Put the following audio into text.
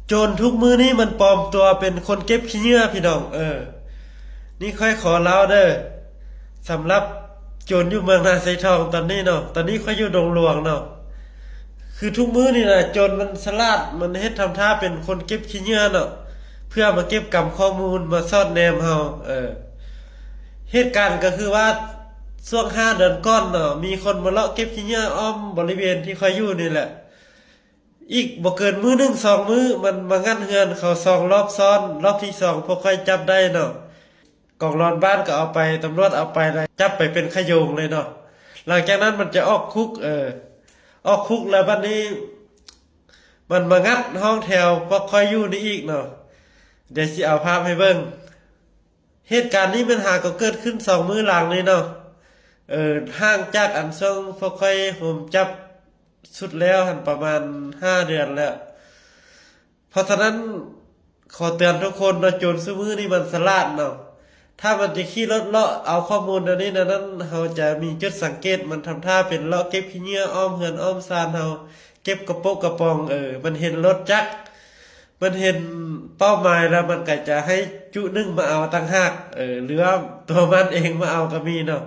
โจรทุกมื้อนี้มันปลอมตัวเป็นคนเก็บขี้เหงื่อพี่น้องนี่ค่อยขอเล่าเด้อสำหรับโจรอยู่เมืองนาไซทองตอนนี้เนาะตอนนี้ค่อยอยู่ดงหลวงเนาะคือทุกมื้อนี่นะโจรมันสลาดมันเฮ็ดทำท่าเป็นคนเก็บขี้เหงื่อเนาะเพื่อมาเก็บกำข้อมูลมาซ่อนแนมเฮาเหตุการณ์ก็คือว่าช่วง5 เดือนก่อนเนาะมีคนมาเลาะเก็บขี้เหงื่ออ้อมบริเวณที่ค่อยอยู่นี่แหละ อีกบ่เกินมื้อหนึ่ง2 มื้อมันมางัดเฮือนเขา2 รอบซ้อนรอบที่2พวกค่อยจับได้เนาะกองร้อนบ้านก็เอาไปตำรวจเอาไปแล้วจับไปเป็นขโยงเลยเนาะหลังจากนั้นมันจะออกคุกออกคุกแล้วบัดนี้มันมางัดห้องแถวพวกค่อยอยู่นี่อีกเนาะเดี๋ยวสิเอาภาพให้เบิ่งเหตุการณ์นี้มันก็เกิดขึ้น2 มื้อหลังเลยเนาะห่างจากอันช่วงพวกค่อยผมจับสุดแล้วหันประมาณ5 เดือนแล้วเพราะฉะนั้นขอเตือนทุกคนนะโจรซุมื้อนี่มันสลาดเนาะถ้ามันจะขี่รถเลาะเอาข้อมูลอันนี้นั้นเราจะมีจุดสังเกตมันทำท่าเป็นเลาะเก็บขี้เหงื่ออ้อมเฮือนอ้อมซานเฮาเก็บกระโปกกระปองมันเห็นรถจักรมันเห็นเป้าหมายแล้วมันก็จะให้จุนึงมาเอาตั้งหากหรือว่าตัวมันเองมาเอาก็มีเนาะ